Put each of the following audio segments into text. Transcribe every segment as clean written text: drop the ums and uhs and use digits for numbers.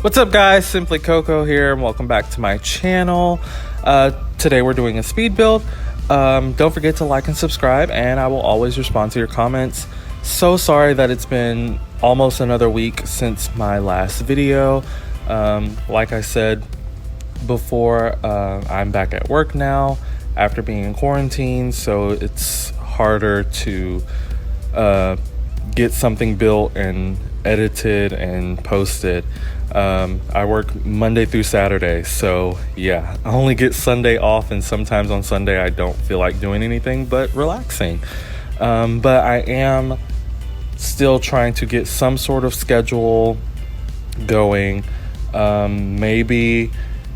What's up, guys? Simply Coco here, and welcome back to my channel. Today we're doing a speed build. Don't forget to like and subscribe, and I will always respond to your comments. So sorry that it's been almost another week since my last video. Like I said before, I'm back at work now after being in quarantine, so it's harder to get something built and edited and posted. I work Monday through Saturday, so yeah, I only get Sunday off, and sometimes on Sunday I don't feel like doing anything but relaxing. But I am still trying to get some sort of schedule going. Maybe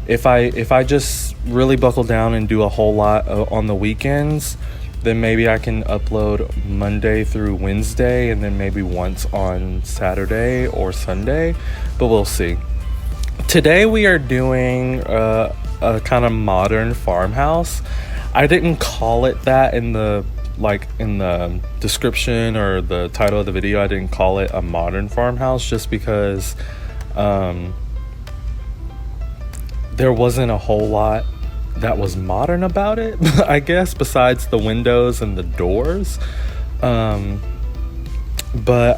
if I just really buckle down and do a whole lot on the weekends, then maybe I can upload Monday through Wednesday and then maybe once on Saturday or Sunday, but we'll see. Today we are doing a kind of modern farmhouse. I didn't call it that in the description or the title of the video. I didn't call it a modern farmhouse just because there wasn't a whole lot that was modern about it, I guess, besides the windows and the doors. But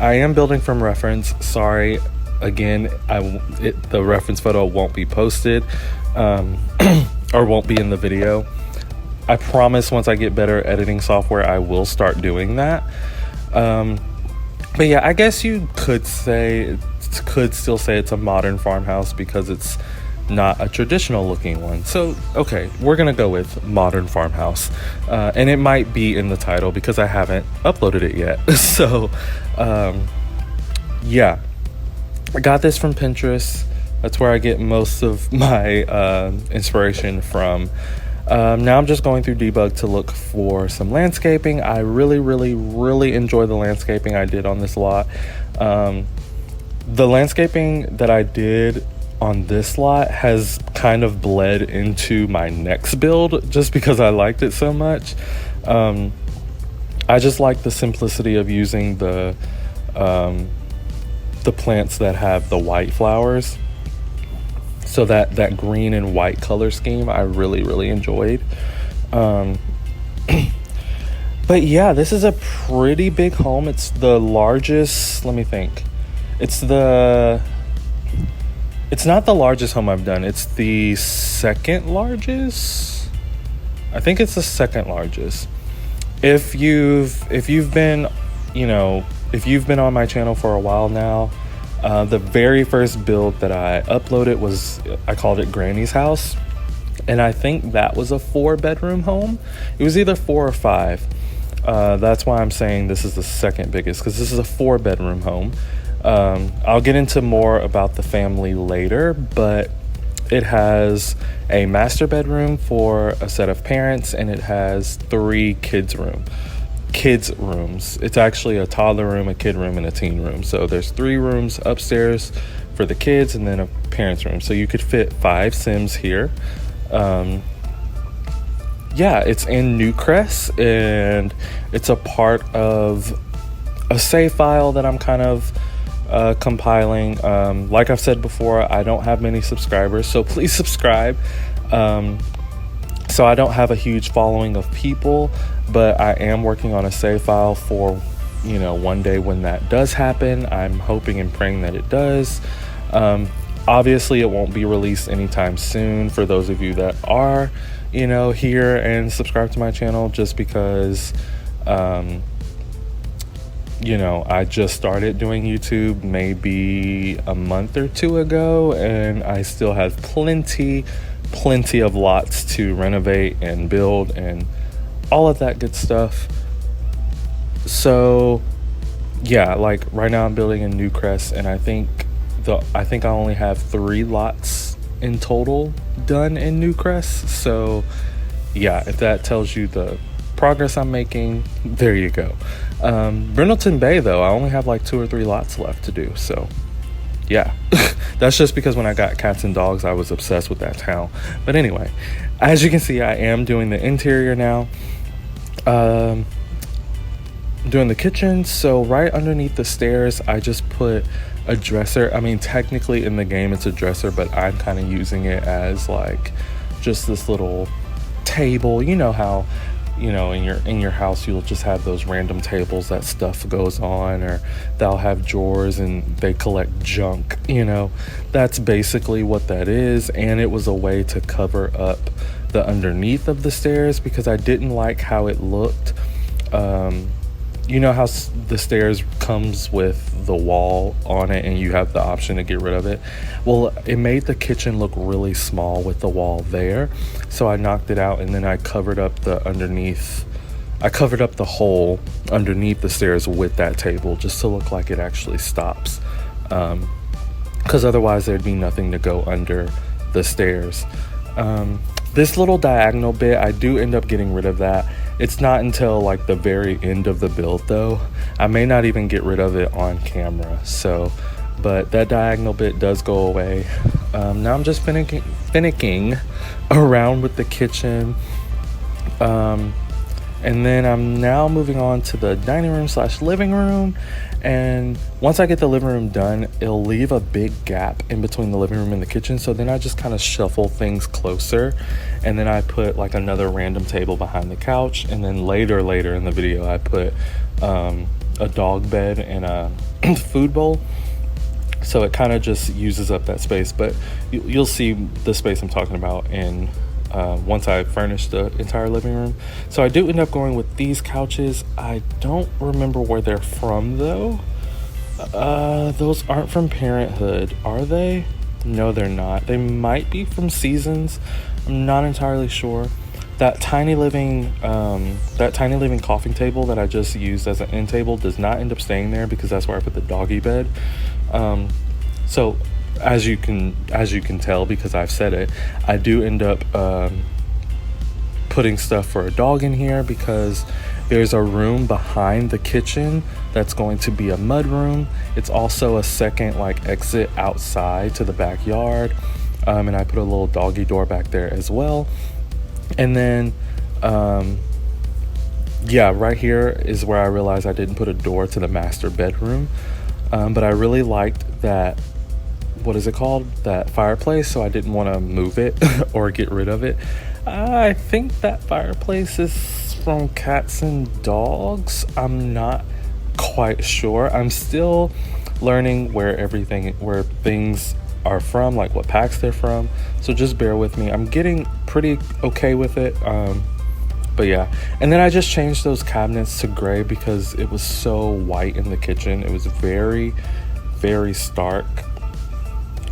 I am building from reference. Sorry, again, the reference photo won't be posted or won't be in the video. I promise once I get better editing software, I will start doing that. But yeah, I guess you could still say it's a modern farmhouse because it's not a traditional looking one. So okay, we're gonna go with modern farmhouse, and it might be in the title because I haven't uploaded it yet. So yeah, I got this from Pinterest. That's where I get most of my inspiration from. Now I'm just going through debug to look for some landscaping. I really enjoy the landscaping I did on this lot. The landscaping that I did on this lot has kind of bled into my next build just because I liked it so much. I just like the simplicity of using the plants that have the white flowers. So that green and white color scheme I really enjoyed. But yeah, this is a pretty big home. It's the largest, let me think. It's not the largest home I've done. It's the second largest. I think it's the second largest. If you've been on my channel for a while now, the very first build that I uploaded I called it Granny's House, and I think that was a 4-bedroom home. It was either 4 or 5. That's why I'm saying this is the second biggest, because this is a 4-bedroom home. I'll get into more about the family later, but it has a master bedroom for a set of parents, and it has 3 kids rooms. It's actually a toddler room, a kid room, and a teen room. So there's 3 rooms upstairs for the kids and then a parents room. So you could fit 5 Sims here. Yeah, it's in Newcrest, and it's a part of a save file that I'm kind of compiling. Like I've said before, I don't have many subscribers, so please subscribe. So I don't have a huge following of people, but I am working on a save file for one day when that does happen. I'm hoping and praying that it does. Obviously it won't be released anytime soon for those of you that are here and subscribe to my channel, just because I just started doing YouTube maybe a month or 2 ago, and I still have plenty of lots to renovate and build and all of that good stuff. So yeah, like right now I'm building in Newcrest, and I think I only have 3 lots in total done in Newcrest. So yeah, if that tells you the progress I'm making, there you go. Brindleton Bay, though, I only have like 2 or 3 lots left to do. So yeah, that's just because when I got cats and dogs, I was obsessed with that town. But anyway, as you can see, I am doing the interior now. doing the kitchen. So right underneath the stairs, I just put a dresser. I mean, technically in the game it's a dresser, but I'm kind of using it as like just this little table. You know how, you know, in your house you'll just have those random tables that stuff goes on, or they'll have drawers and they collect junk, you know. That's basically what that is. And it was a way to cover up the underneath of the stairs because I didn't like how it looked. You know how the stairs comes with the wall on it and you have the option to get rid of it? Well, it made the kitchen look really small with the wall there. So I knocked it out and then I covered up the underneath. I covered up the hole underneath the stairs with that table just to look like it actually stops. Because otherwise there'd be nothing to go under the stairs. This little diagonal bit, I do end up getting rid of that. It's not until like the very end of the build though. I may not even get rid of it on camera. So, but that diagonal bit does go away. Now I'm just finicking around with the kitchen. And then I'm now moving on to the dining room / living room. And once I get the living room done, it'll leave a big gap in between the living room and the kitchen. So then I just kind of shuffle things closer. And then I put like another random table behind the couch. And then later in the video, I put a dog bed and a food bowl. So it kind of just uses up that space. But you'll see the space I'm talking about in once I furnish the entire living room. So I do end up going with these couches. I don't remember where they're from though. Those aren't from Parenthood, are they? No, they're not. They might be from Seasons. I'm not entirely sure. That tiny living coffee table that I just used as an end table does not end up staying there because that's where I put the doggy bed. So as you can tell, because I've said it, I do end up putting stuff for a dog in here because there's a room behind the kitchen that's going to be a mud room. It's also a second like exit outside to the backyard, and I put a little doggy door back there as well. And then yeah, right here is where I realized I didn't put a door to the master bedroom, but I really liked that, what is it called, that fireplace, so I didn't want to move it or get rid of it. I think that fireplace is from Cats and Dogs. I'm not quite sure. I'm still learning where things are from, like what packs they're from, so just bear with me. I'm getting pretty okay with it. But yeah, and then I just changed those cabinets to gray because it was so white in the kitchen. It was very, very stark.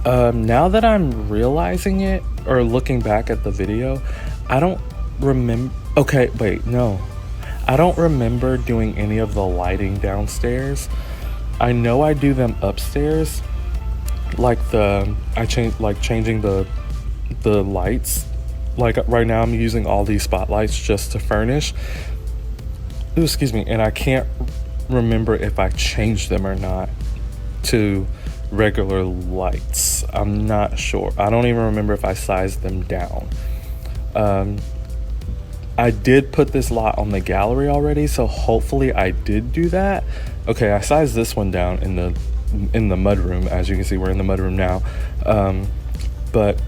Now that I'm realizing it, or looking back at the video, I don't remember. Okay, wait, no. I don't remember doing any of the lighting downstairs. I know I do them upstairs. Like changing the lights. Like right now I'm using all these spotlights just to furnish. Ooh, excuse me. And I can't remember if I changed them or not to regular lights. I'm not sure. I don't even remember if I sized them down. I did put this lot on the gallery already, so hopefully I did do that. Okay, I sized this one down in the mudroom. As you can see, we're in the mudroom now. But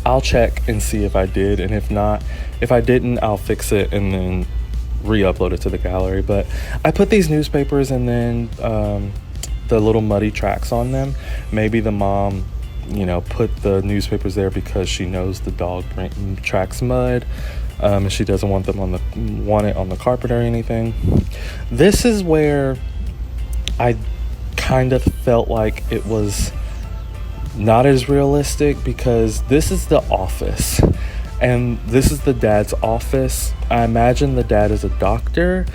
I'll check and see if I did, and if not, if I didn't, I'll fix it and then re-upload it to the gallery. But I put these newspapers and then the little muddy tracks on them. Maybe the mom, you know, put the newspapers there because she knows the dog tracks mud, and she doesn't want it on the carpet or anything. This is where I kind of felt like it was not as realistic, because this is the office and this is the dad's office. I imagine the dad is a doctor,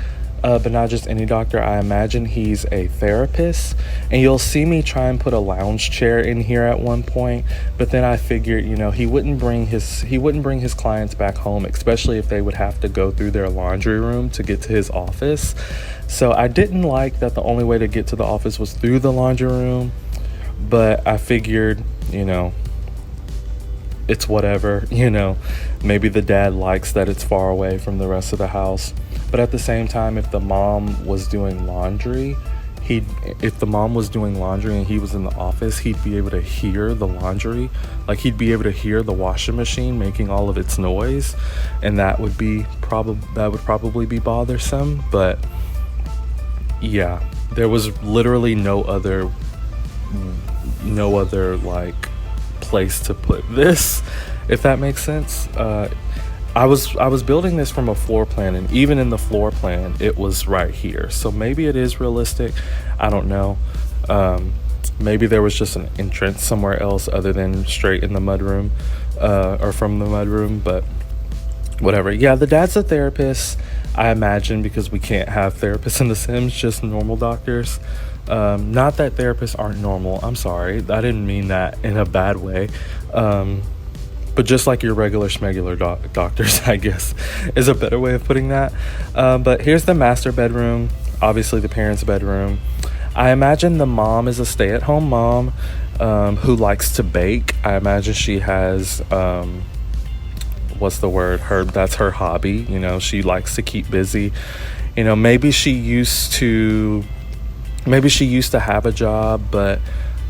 but not just any doctor. I imagine he's a therapist, and you'll see me try and put a lounge chair in here at one point, but then I figured, you know, he wouldn't bring his clients back home, especially if they would have to go through their laundry room to get to his office. So I didn't like that the only way to get to the office was through the laundry room, but I figured, you know, it's whatever, you know, maybe the dad likes that it's far away from the rest of the house. But at the same time, if the mom was doing laundry, if the mom was doing laundry and he was in the office, he'd be able to hear the laundry. Like, he'd be able to hear the washing machine making all of its noise, and that would probably be bothersome. But yeah, there was literally no other like place to put this, if that makes sense. I was building this from a floor plan, and even in the floor plan it was right here, so maybe it is realistic. I don't know. Maybe there was just an entrance somewhere else other than straight in the mudroom, or from the mudroom, but whatever. Yeah, the dad's a therapist, I imagine, because we can't have therapists in The Sims, just normal doctors. Not that therapists aren't normal, I'm sorry, I didn't mean that in a bad way. But just like your regular schmegular doctors, I guess, is a better way of putting that. But here's the master bedroom, obviously the parents' bedroom. I imagine the mom is a stay-at-home mom who likes to bake. I imagine she has, what's the word? That's her hobby. You know, she likes to keep busy. You know, maybe she used to have a job, but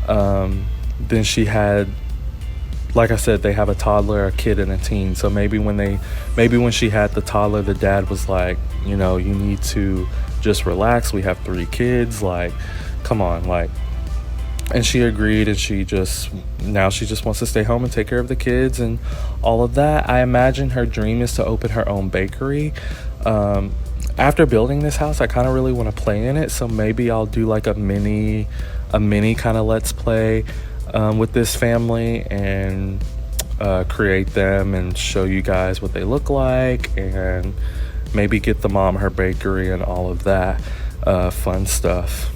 then she had, like I said, they have a toddler, a kid, and a teen. So maybe when she had the toddler, the dad was like, you know, you need to just relax. We have 3 kids. Like, come on, like. And she agreed, and she just wants to stay home and take care of the kids and all of that. I imagine her dream is to open her own bakery. After building this house, I kind of really want to play in it. So maybe I'll do like a mini kind of let's play with this family, and create them and show you guys what they look like, and maybe get the mom her bakery and all of that fun stuff.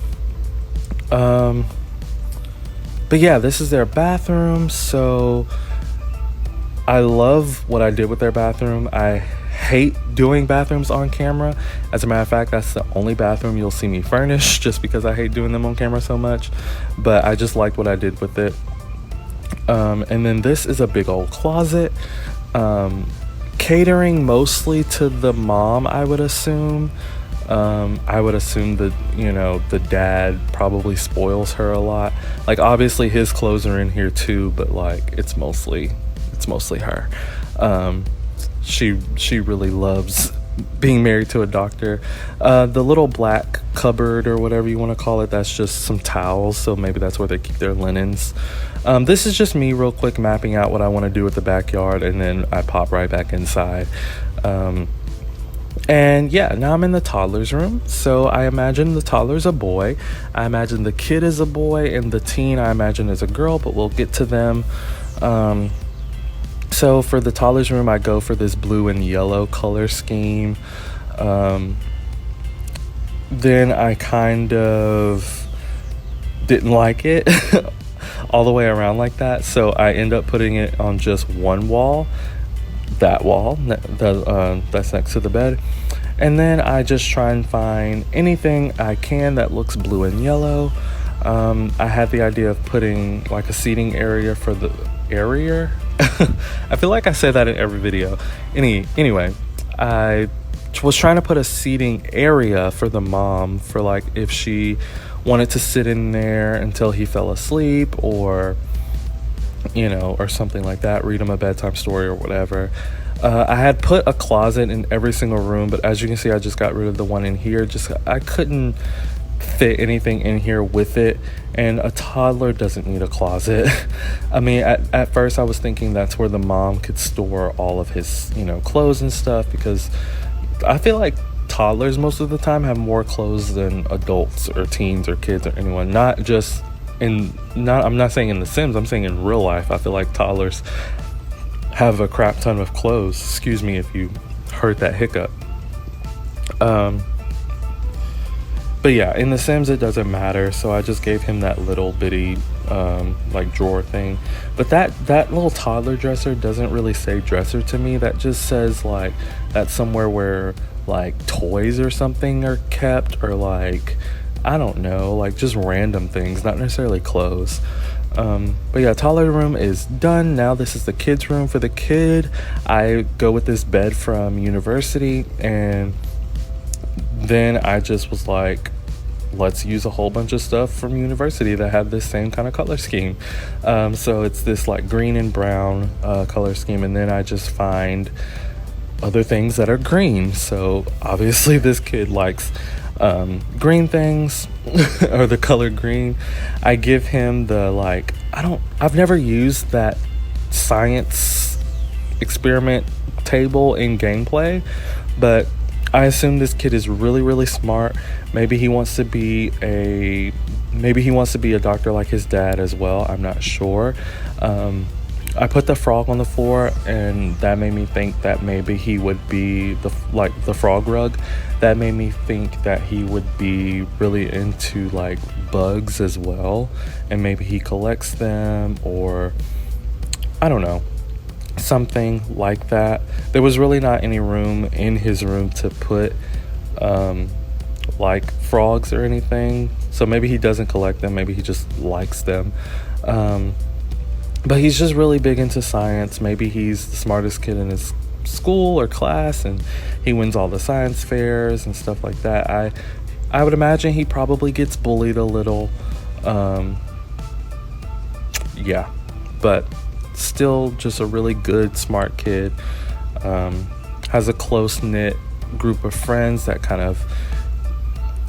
But yeah, this is their bathroom. So I love what I did with their bathroom. I hate doing bathrooms on camera. As a matter of fact, that's the only bathroom you'll see me furnish, just because I hate doing them on camera so much. But I just liked what I did with it. And then this is a big old closet, catering mostly to the mom, I would assume. I would assume that, you know, the dad probably spoils her a lot. Like, obviously his clothes are in here too, but like it's mostly her. She really loves being married to a doctor. The little black cupboard, or whatever you want to call it, that's just some towels, so maybe that's where they keep their linens. This is just me real quick mapping out what I want to do with the backyard, and then I pop right back inside. And yeah, now I'm in the toddler's room. So I imagine the toddler's a boy. I imagine the kid is a boy, and the teen I imagine is a girl, but we'll get to them. So for the toddler's room, I go for this blue and yellow color scheme. Then I kind of didn't like it all the way around like that. So I end up putting it on just one wall, that wall that's next to the bed. And then I just try and find anything I can that looks blue and yellow. I had the idea of putting like a seating area for the area. I feel like I say that in every video. Anyway, I was trying to put a seating area for the mom, for like if she wanted to sit in there until he fell asleep, or you know, or something like that, read him a bedtime story or whatever. I had put a closet in every single room, but as you can see, I just got rid of the one in here. I couldn't fit anything in here with it, and a toddler doesn't need a closet. I mean, at first I was thinking that's where the mom could store all of his, you know, clothes and stuff, because I feel like toddlers most of the time have more clothes than adults or teens or kids or anyone. I'm not saying in The Sims, I'm saying in real life. I feel like toddlers have a crap ton of clothes. Excuse me if you heard that hiccup. But yeah, in The Sims it doesn't matter, so I just gave him that little bitty like drawer thing. But that little toddler dresser doesn't really say dresser to me. That just says like that's somewhere where like toys or something are kept, or like, I don't know, like just random things, not necessarily clothes. But yeah, toddler room is done. Now this is the kids room. For the kid, I go with this bed from University, and then I just was like, let's use a whole bunch of stuff from university that have this same kind of color scheme. So it's this like green and brown color scheme, and then I just find other things that are green. So obviously this kid likes green things or the color green. I give him the like, I've never used that science experiment table in gameplay, but I assume this kid is really, really smart. Maybe he wants to be a doctor like his dad as well. I'm not sure. I put the frog on the floor, and that made me think that maybe he would be the frog rug. That made me think that he would be really into like bugs as well, and maybe he collects them, or I don't know, something like that. There was really not any room in his room to put like frogs or anything, so maybe he doesn't collect them, maybe he just likes them. But he's just really big into science. Maybe he's the smartest kid in his school or class, and he wins all the science fairs and stuff like that. I would imagine he probably gets bullied a little, yeah, but still just a really good, smart kid. Has a close-knit group of friends that kind of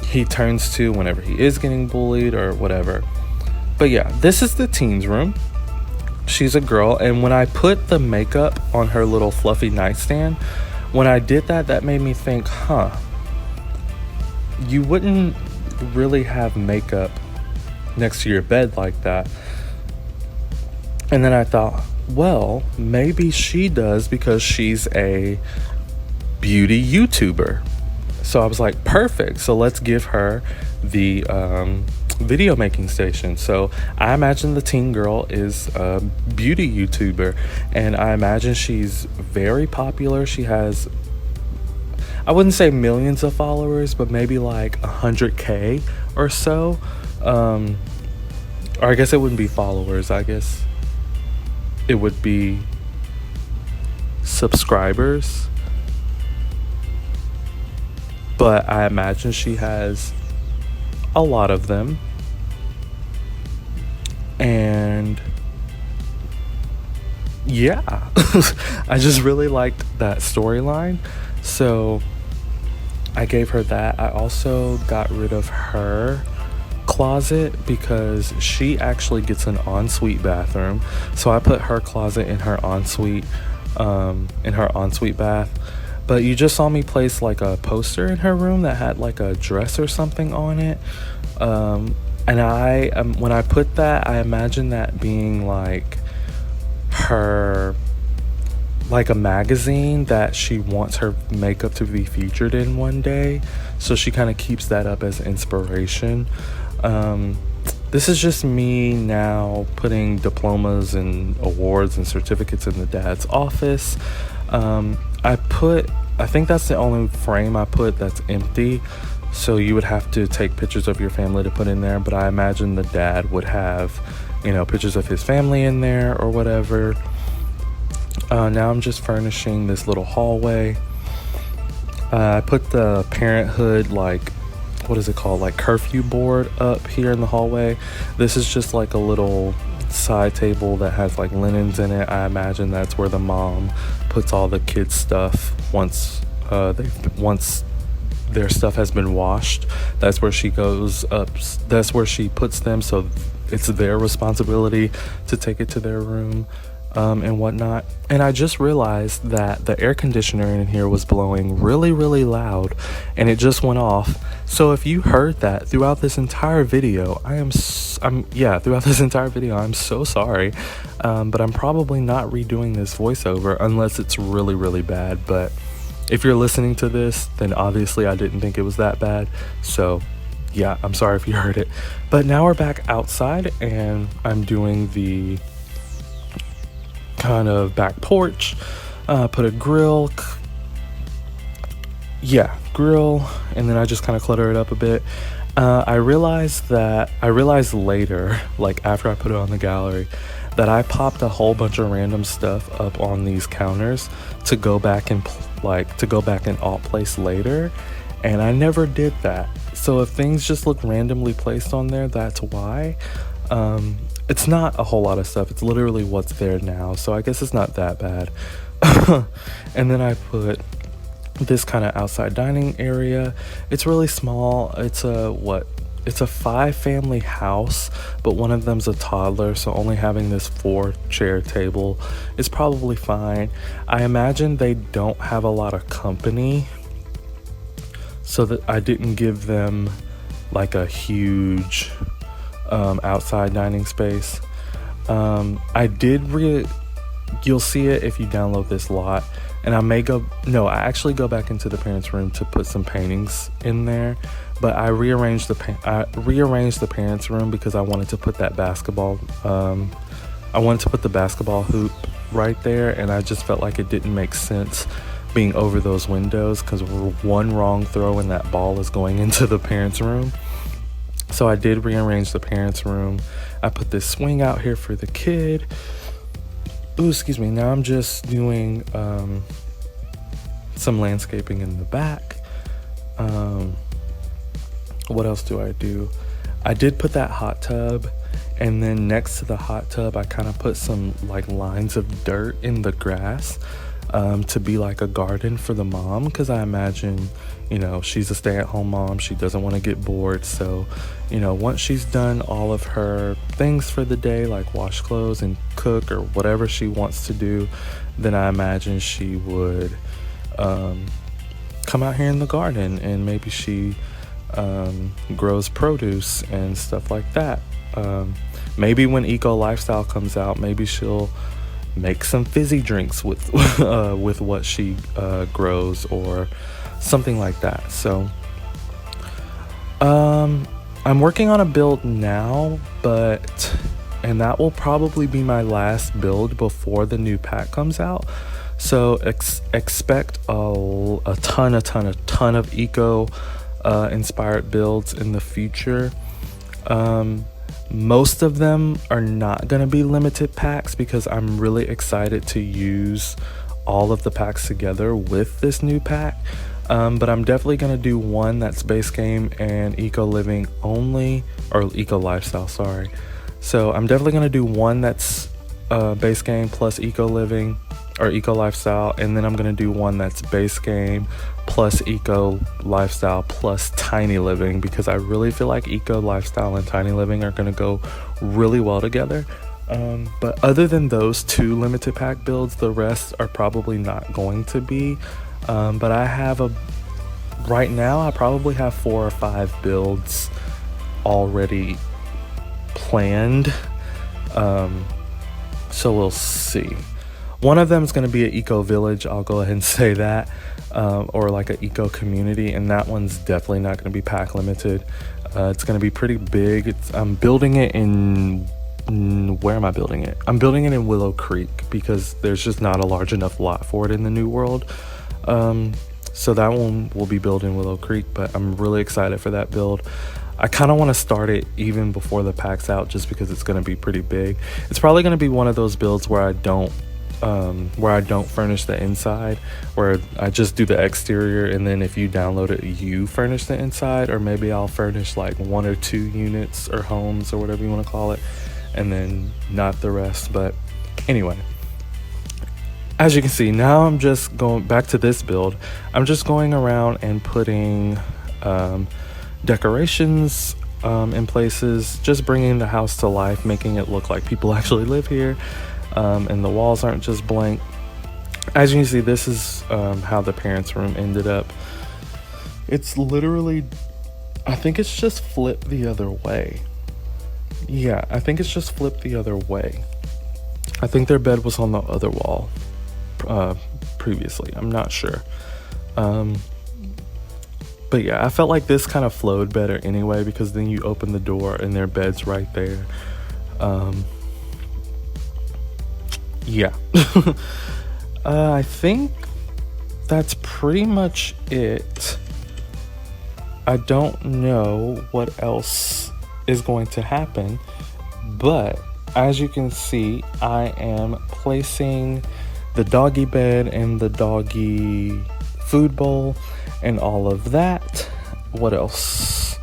he turns to whenever he is getting bullied or whatever. But yeah, this is the teens room. She's a girl, and when I put the makeup on her little fluffy nightstand, when I did that, that made me think, you wouldn't really have makeup next to your bed like that. And then I thought, well, maybe she does because she's a beauty YouTuber. So I was like, perfect. So let's give her the video making station. So I imagine the teen girl is a beauty YouTuber, and I imagine she's very popular. She has, I wouldn't say millions of followers, but maybe like 100K or so. Or I guess it wouldn't be followers. I guess it would be subscribers. But I imagine she has a lot of them. And yeah, I just really liked that storyline. So I gave her that. I also got rid of her closet because she actually gets an ensuite bathroom. So I put her closet in her ensuite bath. But you just saw me place like a poster in her room that had like a dress or something on it. And I when I put that, I imagine that being like her, like a magazine that she wants her makeup to be featured in one day. So she kind of keeps that up as inspiration. This is just me now putting diplomas and awards and certificates in the dad's office. I think that's the only frame I put that's empty. So you would have to take pictures of your family to put in there. But I imagine the dad would have, pictures of his family in there or whatever. Now I'm just furnishing this little hallway. I put the Parenthood, what is it called? Like curfew board up here in the hallway. This is just like a little side table that has like linens in it. I imagine that's where the mom puts all the kids' stuff once their stuff has been washed. That's where she goes up. That's where she puts them. So it's their responsibility to take it to their room. And whatnot. And I just realized that the air conditioner in here was blowing really, really loud, and it just went off. So if you heard that throughout this entire video, I'm so sorry. But I'm probably not redoing this voiceover unless it's really, really bad. But if you're listening to this, then obviously I didn't think it was that bad. So yeah, I'm sorry if you heard it. But now we're back outside, and I'm doing the kind of back porch. Put a grill, and then I just kind of clutter it up a bit. I realized later, like after I put it on the gallery, that I popped a whole bunch of random stuff up on these counters to go back and alt place later. and I never did that. So if things just look randomly placed on there, that's why. It's not a whole lot of stuff. It's literally what's there now. So I guess it's not that bad. And then I put this kind of outside dining area. It's really small. It's a 5-family house, but one of them's a toddler, so only having this 4-chair table is probably fine. I imagine they don't have a lot of company, so that I didn't give them like a huge outside dining space. You'll see it if you download this lot, and I actually go back into the parents' room to put some paintings in there, but I rearranged the parents' room because I wanted to put that basketball I wanted to put the basketball hoop right there, and I just felt like it didn't make sense being over those windows, because one wrong throw and that ball is going into the parents' room. So I did rearrange the parents' room. I put this swing out here for the kid. Ooh, excuse me. Now I'm just doing some landscaping in the back. What else do I do? I did put that hot tub, and then next to the hot tub I kind of put some like lines of dirt in the grass to be like a garden for the mom, because I imagine, she's a stay-at-home mom. She doesn't want to get bored, so once she's done all of her things for the day, like wash clothes and cook or whatever she wants to do, then I imagine she would come out here in the garden, and maybe she grows produce and stuff like that. Maybe when Eco Lifestyle comes out, maybe she'll make some fizzy drinks with what she grows or something like that. So I'm working on a build now, and that will probably be my last build before the new pack comes out. So expect a ton of eco inspired builds in the future. Most of them are not going to be limited packs, because I'm really excited to use all of the packs together with this new pack. But I'm definitely going to do one that's base game and eco living only, or eco lifestyle, sorry. So I'm definitely going to do one that's base game plus eco living or eco lifestyle, and then I'm going to do one that's base game plus eco lifestyle plus tiny living, because I really feel like eco lifestyle and tiny living are going to go really well together. But other than those 2 limited pack builds, the rest are probably not going to be. But right now I probably have 4 or 5 builds already planned. So we'll see. One of them is going to be an eco village, I'll go ahead and say that, or like an eco community, and that one's definitely not going to be pack limited. It's going to be pretty big. I'm building it in where am I building it? I'm building it in Willow Creek, because there's just not a large enough lot for it in the New World. So that one will be built in Willow Creek, but I'm really excited for that build. I kind of want to start it even before the pack's out, just because it's going to be pretty big. It's probably going to be one of those builds where I don't furnish the inside, where I just do the exterior, and then if you download it, you furnish the inside, or maybe I'll furnish like 1 or 2 units or homes or whatever you want to call it, and then not the rest. But anyway, as you can see, now I'm just going back to this build. I'm just going around and putting decorations in places, just bringing the house to life, making it look like people actually live here. And the walls aren't just blank. As you can see, this is how the parents' room ended up. It's literally, I think it's just flipped the other way. Yeah, I think it's just flipped the other way. I think their bed was on the other wall previously. I'm not sure. But yeah, I felt like this kind of flowed better anyway, because then you open the door and their bed's right there. Yeah. I think that's pretty much it. I don't know what else is going to happen, but as you can see, I am placing the doggy bed and the doggy food bowl, and all of that. What else?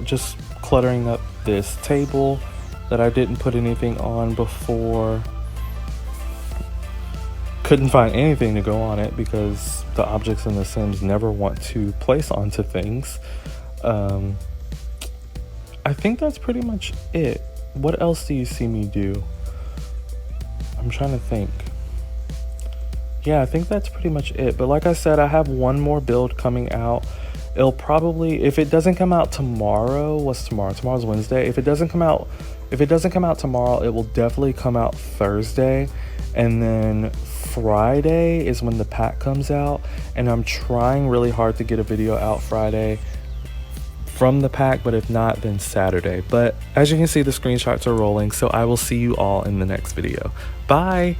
Just cluttering up this table that I didn't put anything on before. Couldn't find anything to go on it because the objects in The Sims never want to place onto things. I think that's pretty much it. What else do you see me do? I'm trying to think. Yeah, I think that's pretty much it. But like I said, I have one more build coming out. It'll probably, if it doesn't come out tomorrow, what's tomorrow? Tomorrow's Wednesday. If it doesn't come out tomorrow, it will definitely come out Thursday. And then Friday is when the pack comes out. And I'm trying really hard to get a video out Friday from the pack, but if not, then Saturday. But as you can see, the screenshots are rolling, so I will see you all in the next video. Bye.